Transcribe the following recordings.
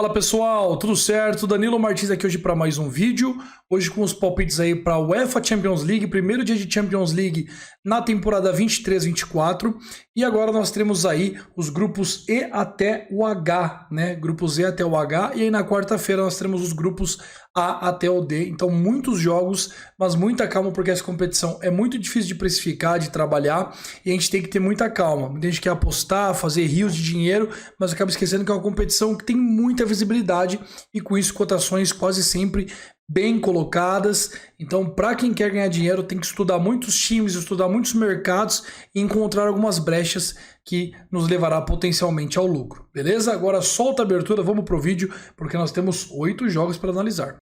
Fala pessoal, tudo certo? Danilo Martins aqui hoje para mais um vídeo. Hoje com os palpites aí para a UEFA Champions League, primeiro dia de Champions League na temporada 23-24. E agora nós teremos aí os grupos E até o H, né? Grupos E até o H. E aí na quarta-feira nós teremos os grupos A até o D. Então muitos jogos, mas muita calma porque essa competição é muito difícil de precificar, de trabalhar. E a gente tem que ter muita calma. Muita gente quer apostar, fazer rios de dinheiro, mas acaba esquecendo que é uma competição que tem muita visibilidade e com isso cotações quase sempre bem colocadas. Então, para quem quer ganhar dinheiro, tem que estudar muitos times, estudar muitos mercados e encontrar algumas brechas que nos levará potencialmente ao lucro. Beleza? Agora solta a abertura, vamos pro vídeo, porque nós temos 8 jogos para analisar.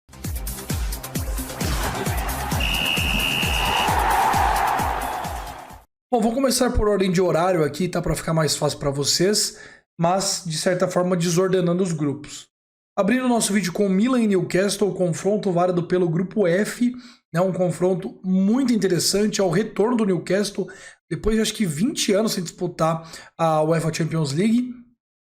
Bom, vou começar por ordem de horário aqui, tá? Para ficar mais fácil para vocês, mas de certa forma desordenando os grupos. Abrindo o nosso vídeo com Milan e Newcastle, confronto válido pelo grupo F, né, um confronto muito interessante, ao retorno do Newcastle, depois de acho que 20 anos sem disputar a UEFA Champions League,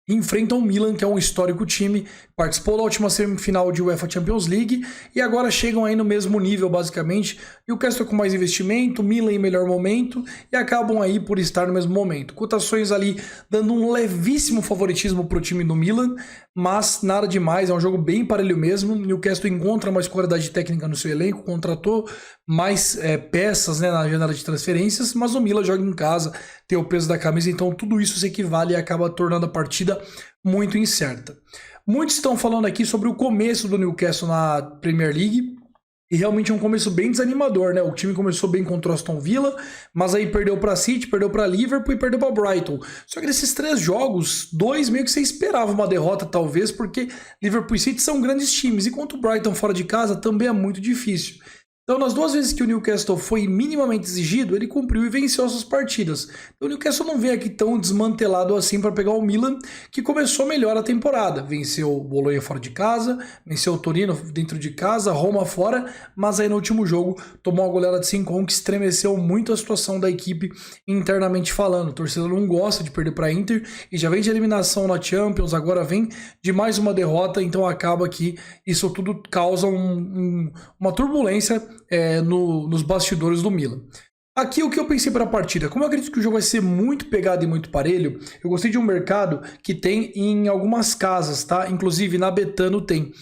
enfrentam o Milan, que é um histórico time, participou da última semifinal de UEFA Champions League e agora chegam aí no mesmo nível basicamente, e o Newcastle com mais investimento, Milan em melhor momento e acabam aí por estar no mesmo momento. Cotações ali dando um levíssimo favoritismo para o time do Milan, mas nada demais, é um jogo bem parelho mesmo. Newcastle encontra mais qualidade técnica no seu elenco, contratou mais peças, né, na janela de transferências, mas o Milan joga em casa, tem o peso da camisa, então tudo isso se equivale e acaba tornando a partida muito incerta. Muitos estão falando aqui sobre o começo do Newcastle na Premier League, e realmente é um começo bem desanimador, né? O time começou bem contra o Aston Villa, mas aí perdeu para City, perdeu para Liverpool e perdeu para Brighton. Só que nesses 3 jogos, 2 meio que você esperava uma derrota talvez, porque Liverpool e City são grandes times, enquanto o Brighton fora de casa também é muito difícil. Então, nas 2 vezes que o Newcastle foi minimamente exigido, ele cumpriu e venceu as suas partidas. Então, o Newcastle não vem aqui tão desmantelado assim para pegar o Milan, que começou melhor a temporada. Venceu o Bologna fora de casa, venceu o Torino dentro de casa, Roma fora, mas aí no último jogo tomou uma goleada de 5-1 que estremeceu muito a situação da equipe internamente falando. O torcedor não gosta de perder para a Inter e já vem de eliminação na Champions, agora vem de mais uma derrota, então acaba que isso tudo causa uma turbulência nos bastidores do Milan. Aqui o que eu pensei para a partida, como eu acredito que o jogo vai ser muito pegado e muito parelho, eu gostei de um mercado que tem em algumas casas, tá? Inclusive na Betano tem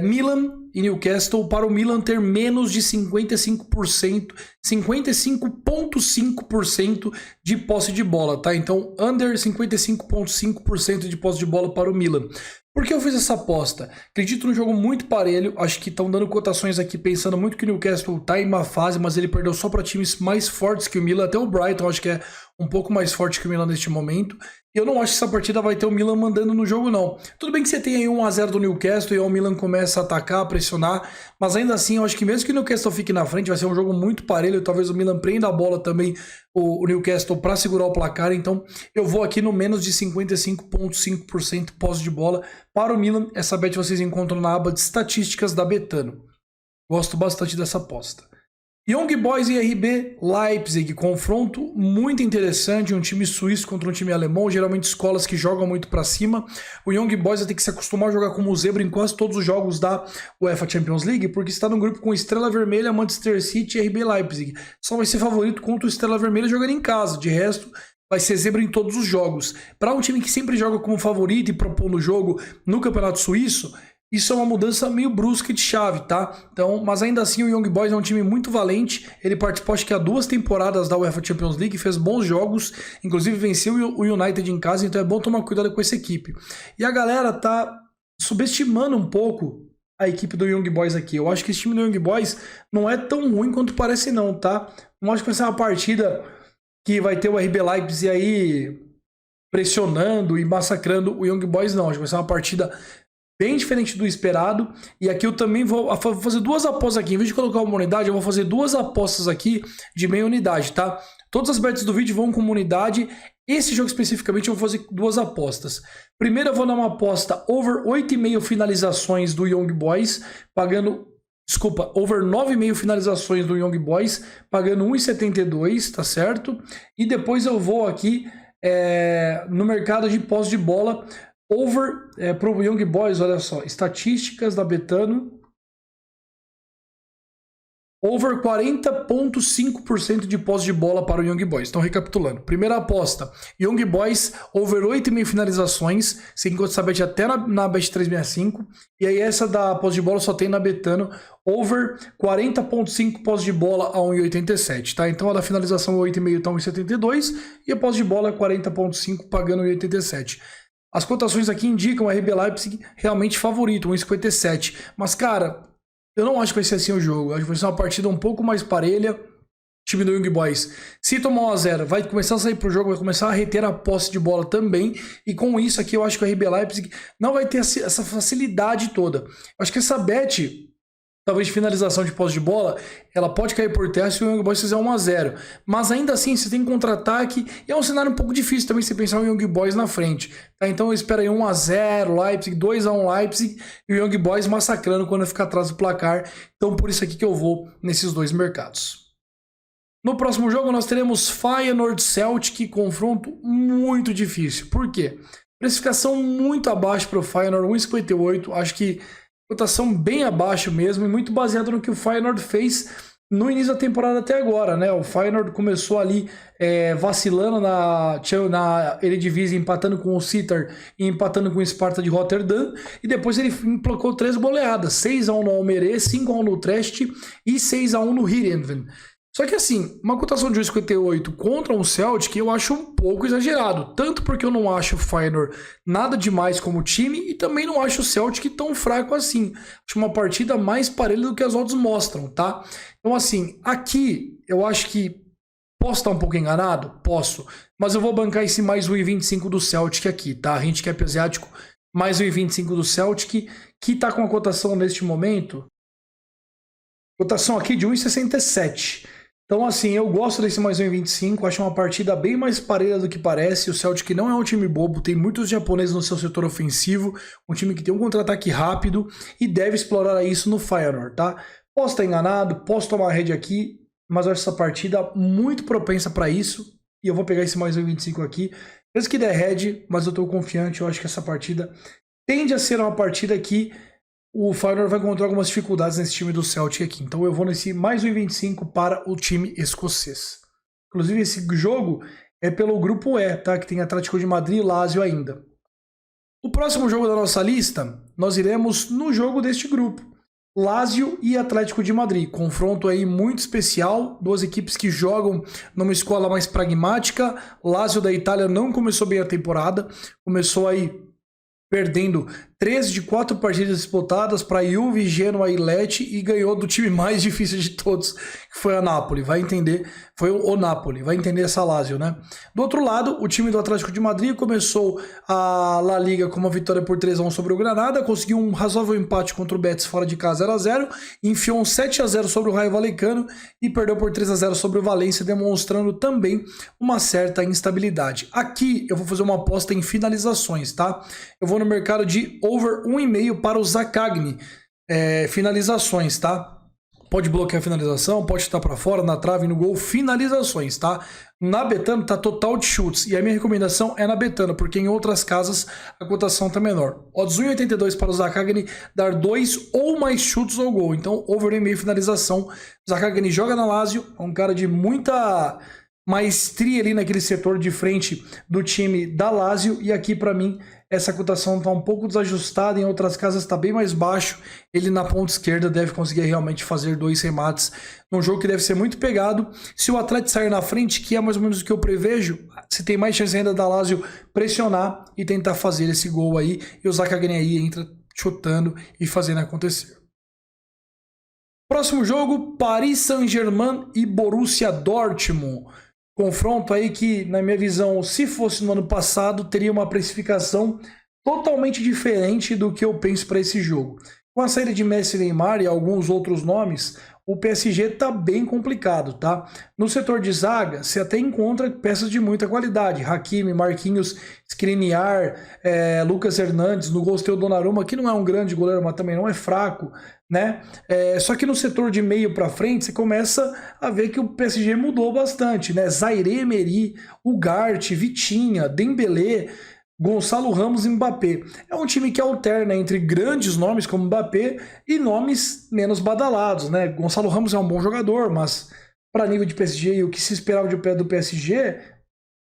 Milan e Newcastle, para o Milan ter menos de 55%, 55,5% de posse de bola, tá? Então, under 55,5% de posse de bola para o Milan. Por que eu fiz essa aposta? Acredito no jogo muito parelho, acho que estão dando cotações aqui pensando muito que o Newcastle está em uma fase, mas ele perdeu só para times mais fortes que o Milan, até o Brighton acho que é um pouco mais forte que o Milan neste momento. Eu não acho que essa partida vai ter o Milan mandando no jogo não. Tudo bem que você tem aí 1-0 do Newcastle e o Milan começa a atacar, a pressionar, mas ainda assim eu acho que mesmo que o Newcastle fique na frente, vai ser um jogo muito parelho, talvez o Milan prenda a bola também, o Newcastle, para segurar o placar, então eu vou aqui no menos de 55,5% posse de bola para o Milan. Essa bet vocês encontram na aba de estatísticas da Betano. Gosto bastante dessa aposta. Young Boys e RB Leipzig, confronto muito interessante, um time suíço contra um time alemão, geralmente escolas que jogam muito para cima. O Young Boys vai ter que se acostumar a jogar como zebra em quase todos os jogos da UEFA Champions League, porque está num grupo com Estrela Vermelha, Manchester City e RB Leipzig. Só vai ser favorito contra o Estrela Vermelha jogando em casa, de resto vai ser zebra em todos os jogos. Para um time que sempre joga como favorito e propondo o jogo no Campeonato Suíço, isso é uma mudança meio brusca de chave, tá? Então, mas ainda assim o Young Boys é um time muito valente, ele participou acho que há 2 temporadas da UEFA Champions League, fez bons jogos, inclusive venceu o United em casa, então é bom tomar cuidado com essa equipe. E a galera tá subestimando um pouco a equipe do Young Boys aqui. Eu acho que esse time do Young Boys não é tão ruim quanto parece não, tá? Não acho que vai ser uma partida que vai ter o RB Leipzig aí pressionando e massacrando o Young Boys, não. Acho que vai ser uma partida bem diferente do esperado. E aqui eu também vou fazer 2 apostas aqui. Em vez de colocar uma unidade, eu vou fazer 2 apostas aqui de meia unidade, tá? Todas as bets do vídeo vão com uma unidade. Esse jogo especificamente eu vou fazer 2 apostas. Primeiro eu vou dar uma aposta over 8,5 finalizações do Young Boys, pagando... Desculpa, over 9,5 finalizações do Young Boys, pagando 1,72, tá certo? E depois eu vou aqui no mercado de posse de bola, Over para o Young Boys, olha só, estatísticas da Betano. Over 40,5% de posse de bola para o Young Boys. Então, recapitulando. Primeira aposta, Young Boys, over 8,5 finalizações. Você encontra essa bet até na Bet 365. E aí essa da posse de bola só tem na Betano. Over 40,5 posse de bola a 1,87, tá? Então a da finalização 8,5 tá 1,72 e a posse de bola é 40,5 pagando 1,87. As cotações aqui indicam o RB Leipzig realmente favorito, 1,57. Mas, cara, eu não acho que vai ser assim o jogo. Eu acho que vai ser uma partida um pouco mais parelha. Time do Young Boys, se tomar 1-0, vai começar a sair pro jogo, vai começar a reter a posse de bola também. E com isso aqui, eu acho que o RB Leipzig não vai ter essa facilidade toda. Eu acho que essa bet, talvez de finalização de posse de bola, ela pode cair por terra se o Young Boys fizer 1-0. Mas ainda assim, você tem contra-ataque e é um cenário um pouco difícil também você pensar o Young Boys na frente. Tá? Então eu espero aí 1-0 Leipzig, 2-1 Leipzig e o Young Boys massacrando quando ficar atrás do placar. Então por isso aqui que eu vou nesses dois mercados. No próximo jogo nós teremos Feyenoord Celtic, confronto muito difícil. Por quê? Precificação muito abaixo para o Feyenoord, 1,58. Acho que cotação bem abaixo mesmo e muito baseado no que o Feyenoord fez no início da temporada até agora, né? O Feyenoord começou ali vacilando na Eredivisie, empatando com o Sittard e empatando com o Sparta de Rotterdam, e depois ele emplacou 3 goleadas, 6-1 no Almere, 5-1 no Utrecht e 6-1 no Heerenveen. Só que assim, uma cotação de 1,58 contra um Celtic eu acho um pouco exagerado. Tanto porque eu não acho o Feyenoord nada demais como time e também não acho o Celtic tão fraco assim. Acho uma partida mais parelha do que as odds mostram, tá? Então assim, aqui eu acho que posso estar um pouco enganado? Posso. Mas eu vou bancar esse mais 1,25 do Celtic aqui, tá? Handicap asiático mais 1,25 do Celtic, que tá com a cotação neste momento. Cotação aqui de 1,67. Então, assim, eu gosto desse mais 1,25, acho uma partida bem mais parelha do que parece. O Celtic não é um time bobo, tem muitos japoneses no seu setor ofensivo, um time que tem um contra-ataque rápido e deve explorar isso no Feyenoord, tá? Posso estar enganado, posso tomar a rede aqui, mas eu acho essa partida muito propensa para isso e eu vou pegar esse mais 1,25 aqui. Mesmo que der head, mas eu estou confiante, eu acho que essa partida tende a ser uma partida que o Feyenoord vai encontrar algumas dificuldades nesse time do Celtic aqui. Então eu vou nesse mais 1,25 para o time escocês. Inclusive esse jogo é pelo grupo E, tá? Que tem Atlético de Madrid e Lazio ainda. O próximo jogo da nossa lista, nós iremos no jogo deste grupo. Lazio e Atlético de Madrid. Confronto aí muito especial. Duas equipes que jogam numa escola mais pragmática. Lazio da Itália não começou bem a temporada. Começou aí perdendo 3 de 4 partidas disputadas para Juve, Genoa e Lecce e ganhou do time mais difícil de todos, que foi a Napoli. Vai entender, foi o Napoli, vai entender essa Lazio, né? Do outro lado, o time do Atlético de Madrid começou a La Liga com uma vitória por 3-1 sobre o Granada, conseguiu um razoável empate contra o Betis fora de casa 0-0, enfiou um 7-0 sobre o Raio Vallecano e perdeu por 3-0 sobre o Valência, demonstrando também uma certa instabilidade. Aqui eu vou fazer uma aposta em finalizações, tá? Eu vou no mercado de over 1,5 para o Zaccagni, finalizações, tá? Pode bloquear a finalização, pode estar para fora, na trave, no gol, finalizações, tá? Na Betano tá total de chutes, e a minha recomendação é na Betano, porque em outras casas a cotação tá menor. Odds 1,82 para o Zaccagni dar 2 ou mais chutes ao gol, então over 1,5 finalização. Zaccagni joga na Lazio, é um cara de muita maestria ali naquele setor de frente do time da Lazio, e aqui para mim essa cotação está um pouco desajustada, em outras casas está bem mais baixo. Ele na ponta esquerda deve conseguir realmente fazer 2 remates num jogo que deve ser muito pegado. Se o Atlético sair na frente, que é mais ou menos o que eu prevejo, você tem mais chance ainda da Lazio pressionar e tentar fazer esse gol aí, e o Zaccagni aí entra chutando e fazendo acontecer. Próximo jogo, Paris Saint-Germain e Borussia Dortmund. Confronto aí que, na minha visão, se fosse no ano passado, teria uma precificação totalmente diferente do que eu penso para esse jogo. Com a saída de Messi e Neymar e alguns outros nomes, o PSG tá bem complicado, tá? No setor de zaga, você até encontra peças de muita qualidade. Hakimi, Marquinhos, Skriniar, Lucas Hernandes, no gol tem o Donnarumma, que não é um grande goleiro, mas também não é fraco, né? Só que no setor de meio para frente, você começa a ver que o PSG mudou bastante, né? Zaire Emery, Ugarte, Vitinha, Dembélé. Gonçalo Ramos e Mbappé. É um time que alterna entre grandes nomes como Mbappé e nomes menos badalados, né? Gonçalo Ramos é um bom jogador, mas para nível de PSG e o que se esperava do PSG,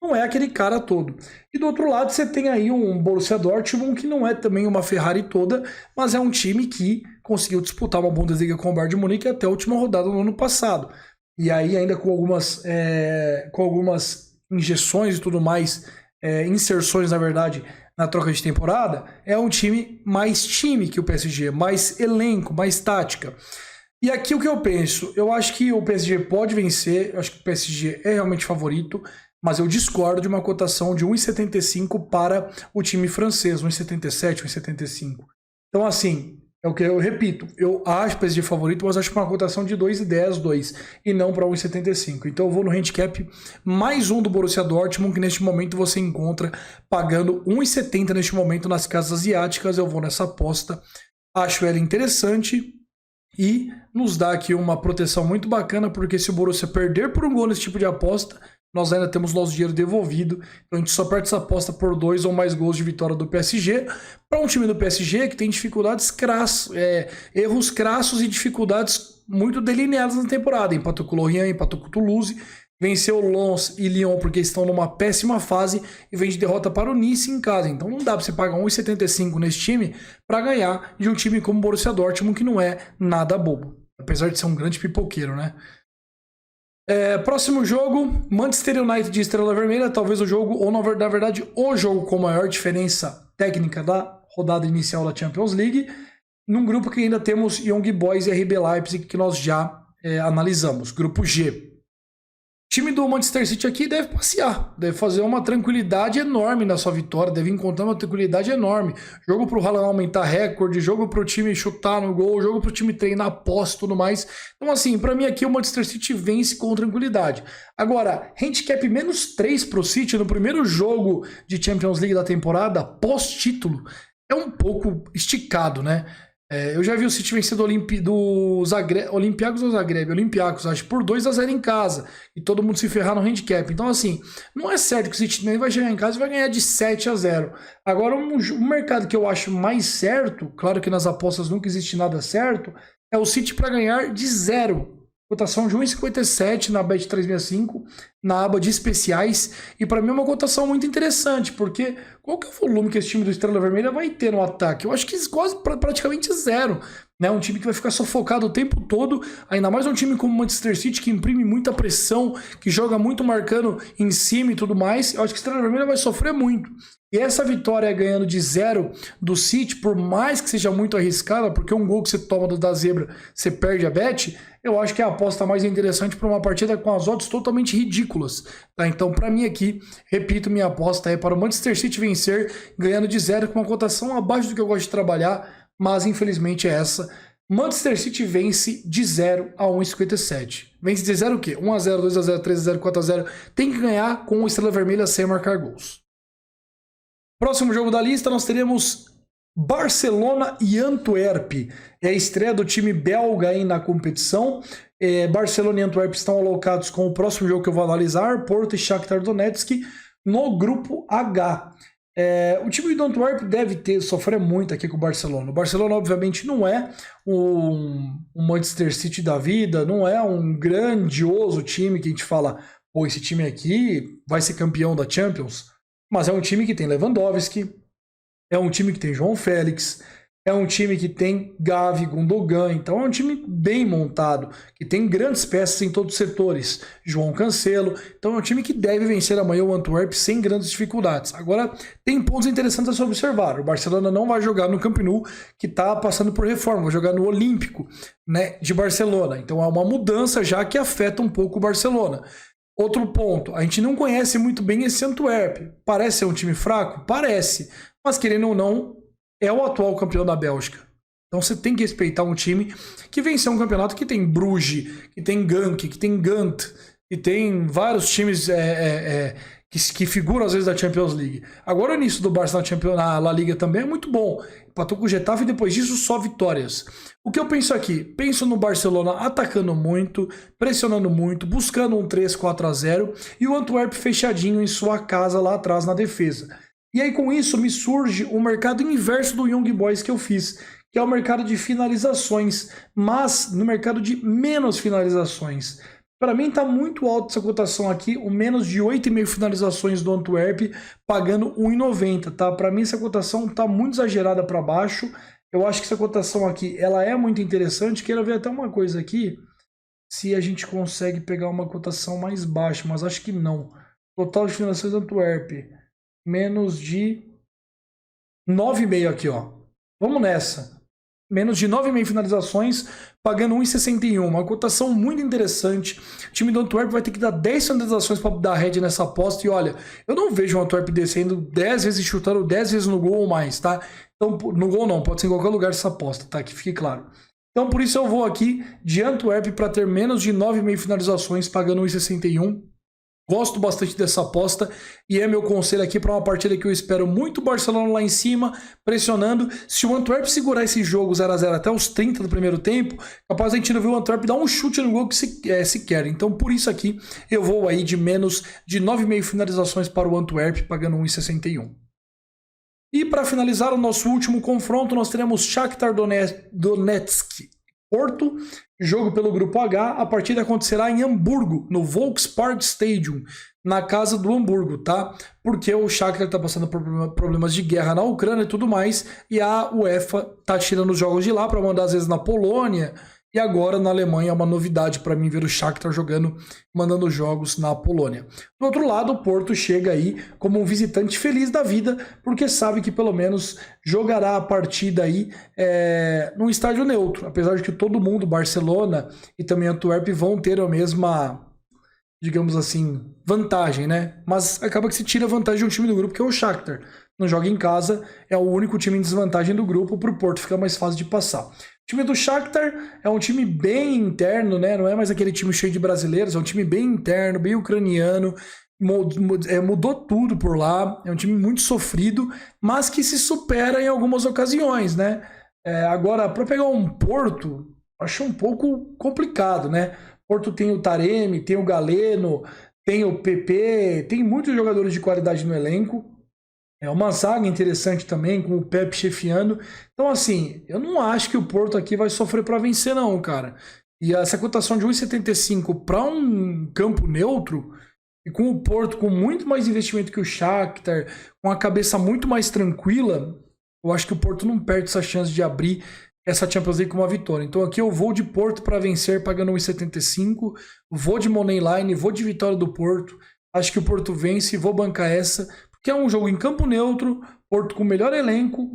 não é aquele cara todo. E do outro lado você tem aí um Borussia Dortmund que não é também uma Ferrari toda, mas é um time que conseguiu disputar uma Bundesliga com o Bayern de Munique até a última rodada no ano passado. E aí ainda com algumas injeções e tudo mais, inserções na verdade, na troca de temporada, é um time que o PSG, mais elenco, mais tática. E aqui o que eu penso, eu acho que o PSG pode vencer, eu acho que o PSG é realmente favorito, mas eu discordo de uma cotação de 1,75 para o time francês, 1,77, 1,75. Então, assim, é o que eu repito, eu acho o PSG favorito, mas acho que uma cotação de 2,10, 2, e não para 1,75. Então eu vou no handicap mais um do Borussia Dortmund, que neste momento você encontra pagando 1,70 neste momento nas casas asiáticas. Eu vou nessa aposta, acho ela interessante e nos dá aqui uma proteção muito bacana, porque se o Borussia perder por um gol nesse tipo de aposta, nós ainda temos nosso dinheiro devolvido. Então a gente só perde essa aposta por 2 ou mais gols de vitória do PSG. Para um time do PSG que tem dificuldades erros crassos e dificuldades muito delineadas na temporada. Empatou com o Lorient, empatou com o Toulouse, venceu o Lens e Lyon porque estão numa péssima fase e vem de derrota para o Nice em casa. Então não dá para você pagar 1,75 nesse time para ganhar de um time como o Borussia Dortmund, que não é nada bobo. Apesar de ser um grande pipoqueiro, né? Próximo jogo, Manchester United de Estrela Vermelha, talvez o jogo, ou na verdade o jogo com maior diferença técnica da rodada inicial da Champions League, num grupo que ainda temos Young Boys e RB Leipzig, que nós já analisamos, grupo G. O time do Manchester City aqui deve passear, deve fazer uma tranquilidade enorme na sua vitória, deve encontrar uma tranquilidade enorme. Jogo para o Haaland aumentar recorde, jogo para o time chutar no gol, jogo para o time treinar posse e tudo mais. Então assim, para mim aqui o Manchester City vence com tranquilidade. Agora, handicap -3 para o City no primeiro jogo de Champions League da temporada, pós-título, é um pouco esticado, né? Eu já vi o City vencer do Olympiacos ou Zagreb? Olympiacos, acho, por 2-0 em casa. E todo mundo se ferrar no handicap. Então, assim, não é certo que o City nem vai chegar em casa e vai ganhar de 7-0. Agora, um mercado que eu acho mais certo, claro que nas apostas nunca existe nada certo, é o City para ganhar de 0. Cotação de 1,57 na Bet365, na aba de especiais. E para mim é uma cotação muito interessante, porque qual que é o volume que esse time do Estrela Vermelha vai ter no ataque? Eu acho que quase praticamente 0. Né? Um time que vai ficar sufocado o tempo todo, ainda mais um time como o Manchester City, que imprime muita pressão, que joga muito marcando em cima e tudo mais. Eu acho que o Estrela Vermelha vai sofrer muito. E essa vitória ganhando de 0 do City, por mais que seja muito arriscada, porque um gol que você toma da zebra, você perde a bet, eu acho que é a aposta mais interessante para uma partida com as odds totalmente ridículas. Tá? Então, para mim aqui, repito, minha aposta é para o Manchester City vencer, ganhando de 0 com uma cotação abaixo do que eu gosto de trabalhar, mas infelizmente é essa. Manchester City vence de 0 a 1,57. Vence de 0 o quê? 1-0, 2-0, 3-0, 4-0. Tem que ganhar com o Estrela Vermelha sem marcar gols. Próximo jogo da lista, nós teremos Barcelona e Antwerp. É a estreia do time belga aí na competição. Barcelona e Antwerp estão alocados com o próximo jogo que eu vou analisar, Porto e Shakhtar Donetsk, no grupo H. O time do Antwerp deve sofrer muito aqui com o Barcelona. O Barcelona, obviamente, não é um Manchester City da vida, não é um grandioso time que a gente fala, pô, esse time aqui vai ser campeão da Champions. Mas é um time que tem Lewandowski, é um time que tem João Félix, é um time que tem Gavi, Gundogan. Então é um time bem montado, que tem grandes peças em todos os setores. João Cancelo. Então é um time que deve vencer amanhã o Antwerp sem grandes dificuldades. Agora, tem pontos interessantes a se observar. O Barcelona não vai jogar no Camp Nou, que está passando por reforma, vai jogar no Olímpico, né, de Barcelona. Então é uma mudança já que afeta um pouco o Barcelona. Outro ponto, a gente não conhece muito bem esse Antwerp. Parece ser um time fraco? Parece. Mas querendo ou não, é o atual campeão da Bélgica. Então você tem que respeitar um time que venceu um campeonato que tem Bruges, que tem Genk, que tem Gant, que tem vários times que figuram às vezes da Champions League. Agora o início do Barça na La Liga também é muito bom. Empatou com o Getafe e depois disso só vitórias. O que eu penso aqui? Penso no Barcelona atacando muito, pressionando muito, buscando um 3-4-0 e o Antwerp fechadinho em sua casa lá atrás na defesa. E aí com isso me surge o mercado inverso do Young Boys que eu fiz, que é o mercado de finalizações, mas no mercado de menos finalizações. Para mim está muito alto essa cotação aqui, o menos de 8,5 finalizações do Antwerp, pagando 1,90, tá? Para mim essa cotação está muito exagerada para baixo. Eu acho que essa cotação aqui, ela é muito interessante. Quero ver até uma coisa aqui, se a gente consegue pegar uma cotação mais baixa, mas acho que não. Total de finalizações do Antwerp, menos de 9,5 aqui, ó. Vamos nessa. Menos de 9,5 finalizações, pagando 1,61. Uma cotação muito interessante. O time do Antwerp vai ter que dar 10 finalizações para dar head nessa aposta. E olha, eu não vejo o Antwerp descendo 10 vezes, chutando 10 vezes no gol ou mais, tá? Então, no gol não, pode ser em qualquer lugar essa aposta, tá? Que fique claro. Então, por isso eu vou aqui de Antwerp para ter menos de 9,5 finalizações, pagando 1,61. Gosto bastante dessa aposta e é meu conselho aqui para uma partida que eu espero muito o Barcelona lá em cima, pressionando. Se o Antwerp segurar esse jogo 0 a 0 até os 30 do primeiro tempo, capaz a gente não ver o Antwerp dar um chute no gol que se quer. Então por isso aqui eu vou aí de menos de 9,5 finalizações para o Antwerp, pagando 1,61. E para finalizar o nosso último confronto, nós teremos Shakhtar Donetsk Porto, jogo pelo Grupo H. A partida acontecerá em Hamburgo, no Volkspark Stadium, na casa do Hamburgo, tá? Porque o Shakhtar está passando por problemas de guerra na Ucrânia e tudo mais, e a UEFA tá tirando os jogos de lá para mandar às vezes na Polônia, e agora na Alemanha é uma novidade para mim ver o Shakhtar jogando, mandando jogos na Polônia. Do outro lado, o Porto chega aí como um visitante feliz da vida, porque sabe que pelo menos jogará a partida aí num estádio neutro, apesar de que todo mundo, Barcelona e também Antwerp, vão ter a mesma, digamos assim, vantagem, né? Mas acaba que se tira a vantagem de um time do grupo, que é o Shakhtar. Não joga em casa, é o único time em desvantagem do grupo, para o Porto ficar mais fácil de passar. O time do Shakhtar é um time bem interno, né? Não é mais aquele time cheio de brasileiros, é um time bem interno, bem ucraniano, mudou tudo por lá, é um time muito sofrido, mas que se supera em algumas ocasiões, né? Agora, para pegar um Porto, acho um pouco complicado, né? Porto tem o Taremi, tem o Galeno, tem o PP, tem muitos jogadores de qualidade no elenco. É uma zaga interessante também, com o Pepe chefiando. Então, assim, eu não acho que o Porto aqui vai sofrer para vencer, não, cara. E essa cotação de 1,75 para um campo neutro, e com o Porto com muito mais investimento que o Shakhtar, com a cabeça muito mais tranquila, eu acho que o Porto não perde essa chance de abrir essa Champions League com uma vitória. Então aqui eu vou de Porto para vencer, pagando 1,75. Vou de Moneyline, vou de vitória do Porto. Acho que o Porto vence, vou bancar essa, que é um jogo em campo neutro, Porto com melhor elenco,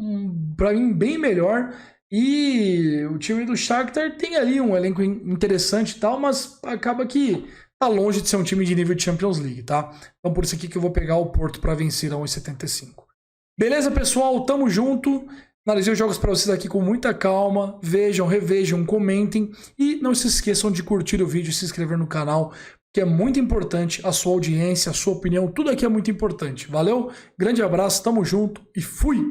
para mim bem melhor, e o time do Shakhtar tem ali um elenco interessante e tal, mas acaba que tá longe de ser um time de nível de Champions League, tá? Então por isso aqui que eu vou pegar o Porto para vencer a 1,75. Beleza, pessoal? Tamo junto. Analisei os jogos para vocês aqui com muita calma. Vejam, revejam, comentem e não se esqueçam de curtir o vídeo e se inscrever no canal, que é muito importante, a sua audiência, a sua opinião, tudo aqui é muito importante. Valeu? Grande abraço, tamo junto e fui!